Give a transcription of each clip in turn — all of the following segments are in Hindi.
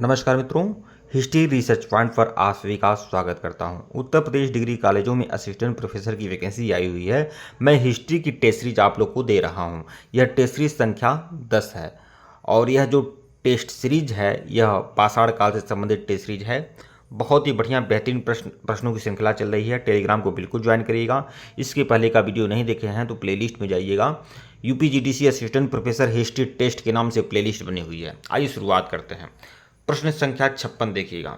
नमस्कार मित्रों, हिस्ट्री रिसर्च पॉइंट पर आप सभी का स्वागत करता हूं। उत्तर प्रदेश डिग्री कॉलेजों में असिस्टेंट प्रोफेसर की वैकेंसी आई हुई है। मैं हिस्ट्री की टेस्ट सीरीज आप लोग को दे रहा हूं। यह टेस्ट सीरीज संख्या 10 है और यह जो टेस्ट सीरीज है यह पाषाण काल से संबंधित टेस्ट सीरीज है। बहुत ही बढ़िया बेहतरीन प्रश्नों की श्रृंखला चल रही है। टेलीग्राम को बिल्कुल ज्वाइन करिएगा। इसके पहले का वीडियो नहीं देखे हैं तो प्लेलिस्ट में जाइएगा। यूपीजीडीसी असिस्टेंट प्रोफेसर हिस्ट्री टेस्ट के नाम से प्लेलिस्ट बनी हुई है। आइए शुरुआत करते हैं। प्रश्न संख्या 56 देखिएगा।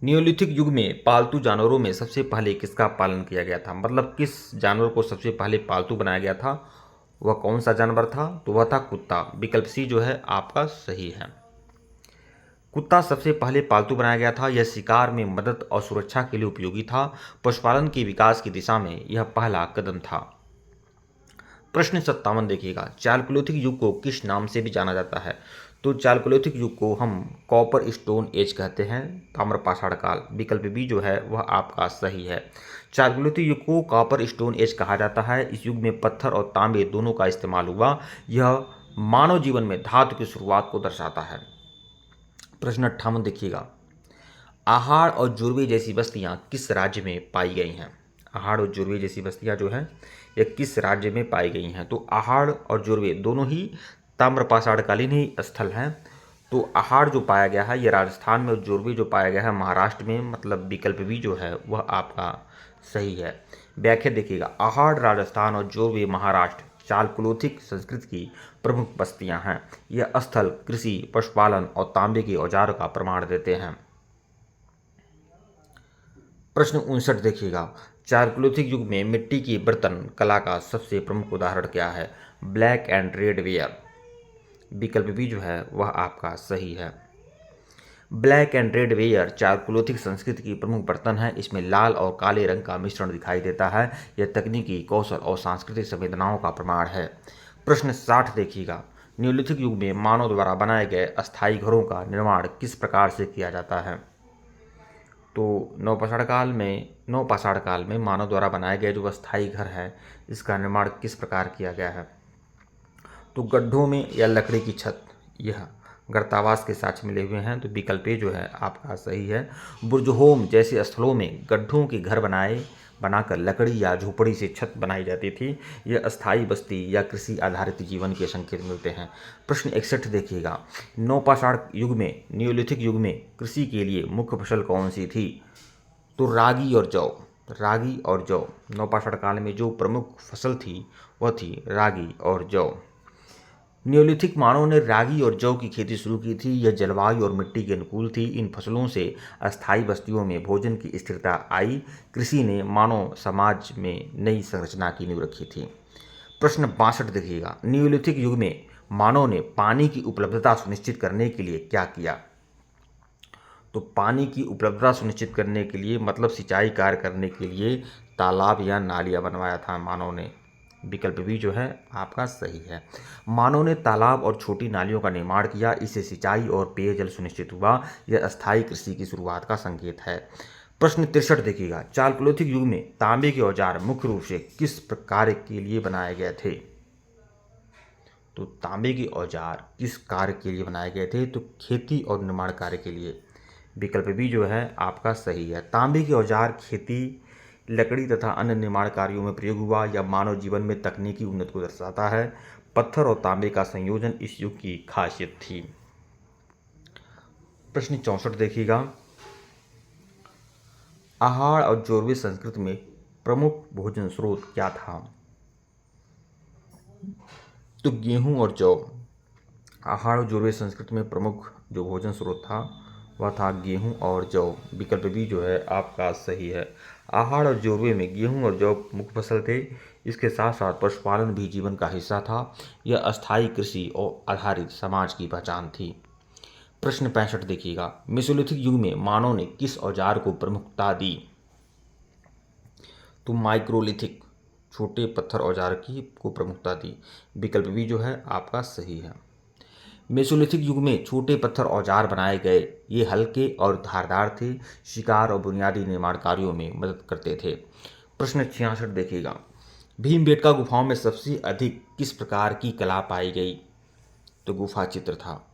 नियोलिथिक युग में पालतू जानवरों में सबसे पहले किसका पालन किया गया था? मतलब किस जानवर को सबसे पहले पालतू बनाया गया था? वह कौन सा जानवर था? तो वह था कुत्ता। विकल्प सी जो है आपका सही है। कुत्ता सबसे पहले पालतू बनाया गया था। यह शिकार में मदद और सुरक्षा के लिए उपयोगी था। पशुपालन के विकास की दिशा में यह पहला कदम था। प्रश्न 57 देखिएगा। चालकोलिथिक युग को किस नाम से भी जाना जाता है? तो चालकोलिथिक युग को हम कॉपर स्टोन एज कहते हैं, ताम्रपाषाण काल। विकल्प बी जो है वह आपका सही है। चालकोलिथिक युग को कॉपर स्टोन एज कहा जाता है। इस युग में पत्थर और तांबे दोनों का इस्तेमाल हुआ। यह मानव जीवन में धातु की शुरुआत को दर्शाता है। प्रश्न 58 देखिएगा। आहार और जुर्वे जैसी बस्तियां किस राज्य में पाई गई हैं? आहाड़ और जुर्वे जैसी बस्तियां जो हैं ये किस राज्य में पाई गई हैं? तो आहाड़ और जुर्वे दोनों ही ताम्रपाषाणकालीन ही स्थल हैं। तो आहाड़ जो पाया गया है ये राजस्थान में और जुर्वे जो पाया गया है महाराष्ट्र में। मतलब विकल्प भी जो है वह आपका सही है। व्याख्या देखिएगा। आहाड़ राजस्थान और जुर्वे महाराष्ट्र चालकोलिथिक संस्कृति की प्रमुख बस्तियां हैं। यह स्थल कृषि, पशुपालन और तांबे के औजारों का प्रमाण देते हैं। प्रश्न 59 देखिएगा। चालकोलिथिक युग में मिट्टी की बर्तन कला का सबसे प्रमुख उदाहरण क्या है? Black and red ware. विकल्प बी जो है वह आपका सही है। Black and red ware Chalcolithic संस्कृति की प्रमुख बर्तन है। इसमें लाल और काले रंग का मिश्रण दिखाई देता है। यह तकनीकी कौशल और सांस्कृतिक संवेदनाओं का प्रमाण है। प्रश्न 60 देखिएगा। नियोलिथिक युग में मानव द्वारा बनाए गए अस्थायी घरों का निर्माण किस प्रकार से किया जाता है? तो नवपाषाण काल में मानव द्वारा बनाए गए जो अस्थायी घर है इसका निर्माण किस प्रकार किया गया है? तो गड्ढों में या लकड़ी की छत, यह गर्तावास के साक्ष्य मिले हुए हैं। तो विकल्प ए जो है आपका सही है। बुर्जहोम जैसे स्थलों में गड्ढों के घर बनाकर लकड़ी या झोपड़ी से छत बनाई जाती थी। यह अस्थायी बस्ती या कृषि आधारित जीवन के संकेत मिलते हैं। प्रश्न 61 देखिएगा। नवपाषाण युग में नियोलिथिक युग में कृषि के लिए मुख्य फसल कौन सी थी? तो रागी और जौ। रागी और जौ नवपाषाण काल में जो प्रमुख फसल थी वह थी रागी और जौ। नियोलिथिक मानव ने रागी और जौ की खेती शुरू की थी। यह जलवायु और मिट्टी के अनुकूल थी। इन फसलों से अस्थायी बस्तियों में भोजन की स्थिरता आई। कृषि ने मानव समाज में नई संरचना की नींव रखी थी। प्रश्न 62 देखिएगा। नियोलिथिक युग में मानव ने पानी की उपलब्धता सुनिश्चित करने के लिए क्या किया? तो पानी की उपलब्धता सुनिश्चित करने के लिए मतलब सिंचाई कार्य करने के लिए तालाब या नालियाँ बनवाया था मानव ने। विकल्प भी जो है आपका सही है। मानव ने तालाब और छोटी नालियों का निर्माण किया। इससे सिंचाई और पेयजल सुनिश्चित हुआ। यह अस्थायी कृषि की शुरुआत का संकेत है। प्रश्न 63 देखिएगा। चालकोलिथिक युग में तांबे के औजार मुख्य रूप से किस कार्य के लिए बनाए गए थे? तो तांबे के औजार किस कार्य के लिए बनाए गए थे? तो खेती और निर्माण कार्य के लिए। विकल्प भी जो है आपका सही है। तांबे के औजार खेती, लकड़ी तथा अन्य निर्माण कार्यों में प्रयोग हुआ। या मानव जीवन में तकनीकी उन्नति को दर्शाता है। पत्थर और तांबे का संयोजन इस युग की खासियत थी। प्रश्न 64 देखिएगा। आहार और जोरवे संस्कृति में प्रमुख भोजन स्रोत क्या था? तो गेहूं और जौ। आहार और जोरवे संस्कृति में प्रमुख जो भोजन स्रोत था वह था गेहूं और जौ। विकल्प भी जो है आपका सही है। आहार और जोरवे में गेहूं और जौ मुख्य फसल थे। इसके साथ साथ पशुपालन भी जीवन का हिस्सा था। यह अस्थायी कृषि और आधारित समाज की पहचान थी। प्रश्न 65 देखिएगा। मेसोलिथिक युग में मानव ने किस औजार को प्रमुखता दी? तो माइक्रोलिथिक छोटे पत्थर औजार को प्रमुखता दी। विकल्प भी जो है आपका सही है। मेसोलिथिक युग में छोटे पत्थर औजार बनाए गए। ये हल्के और धारदार थे। शिकार और बुनियादी निर्माण कार्यों में मदद करते थे। प्रश्न 66 देखिएगा। भीमबेटका गुफाओं में सबसे अधिक किस प्रकार की कला पाई गई? तो गुफा चित्र था।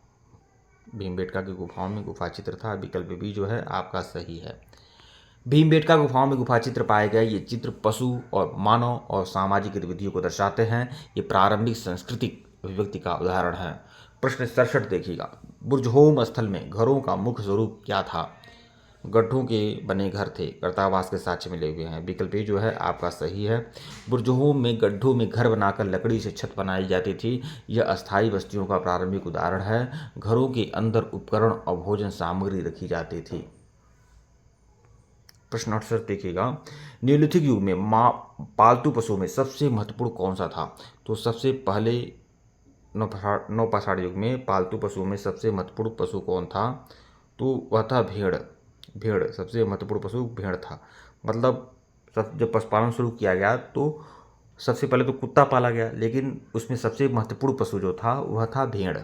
भीमबेटका की गुफाओं में गुफा चित्र था। विकल्प बी जो है आपका सही है। भीमबेटका गुफाओं में गुफा चित्र पाए गए। ये चित्र पशु और मानव और सामाजिक गतिविधियों को दर्शाते हैं। ये प्रारंभिक सांस्कृतिक अभिव्यक्ति का उदाहरण है। प्रश्न 67 देखिएगा। बुर्जहोम स्थल में घरों का मुख्य स्वरूप क्या था? गड्ढों के बने घर थे, कर्तावास के साक्ष्य मिले हुए हैं। विकल्प ए जो है आपका सही है। बुर्जहोम में गड्ढों में घर बनाकर लकड़ी से छत बनाई जाती थी। यह अस्थायी बस्तियों का प्रारंभिक उदाहरण है। घरों के अंदर उपकरण और भोजन सामग्री रखी जाती थी। प्रश्न 68 देखिएगा। नियोलिथिक युग में पालतू पशुओं में सबसे महत्वपूर्ण कौन सा था? तो सबसे पहले नौपाषाण युग में पालतू पशुओं में सबसे महत्वपूर्ण पशु कौन था? तो वह था भेड़। भेड़ सबसे महत्वपूर्ण पशु भेड़ था। मतलब जब पशुपालन शुरू किया गया तो सबसे पहले तो कुत्ता पाला गया, लेकिन उसमें सबसे महत्वपूर्ण पशु जो था वह था भेड़।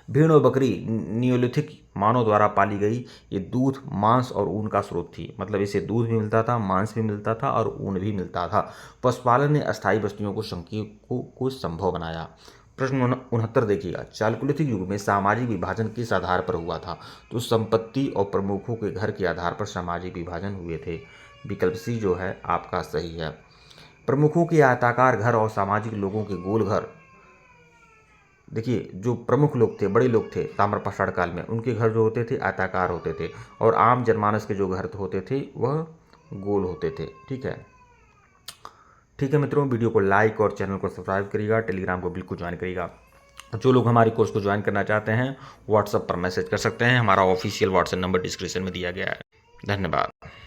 भेड़ और बकरी नियोलिथिक मानव द्वारा पाली गई। ये दूध, मांस और ऊन का स्रोत थी। मतलब इसे दूध भी मिलता था, मांस भी मिलता था और ऊन भी मिलता था। पशुपालन ने अस्थायी बस्तियों को संभव बनाया। प्रश्न 69 देखिएगा। चालकुलिथिक युग में सामाजिक विभाजन किस आधार पर हुआ था? तो संपत्ति और प्रमुखों के घर के आधार पर सामाजिक विभाजन हुए थे। विकल्प सी जो है आपका सही है। प्रमुखों के आयताकार घर और सामाजिक लोगों के गोल घर। देखिए, जो प्रमुख लोग थे, बड़े लोग थे ताम्रपाषाण काल में, उनके घर जो होते थे आयताकार होते थे और आम जनमानस के जो घर होते थे वह गोल होते थे। ठीक है। ठीक है मित्रों, वीडियो को लाइक और चैनल को सब्सक्राइब करिएगा। टेलीग्राम को बिल्कुल ज्वाइन करिएगा। जो लोग हमारी कोर्स को ज्वाइन करना चाहते हैं व्हाट्सएप पर मैसेज कर सकते हैं। हमारा ऑफिशियल व्हाट्सएप नंबर डिस्क्रिप्शन में दिया गया है। धन्यवाद।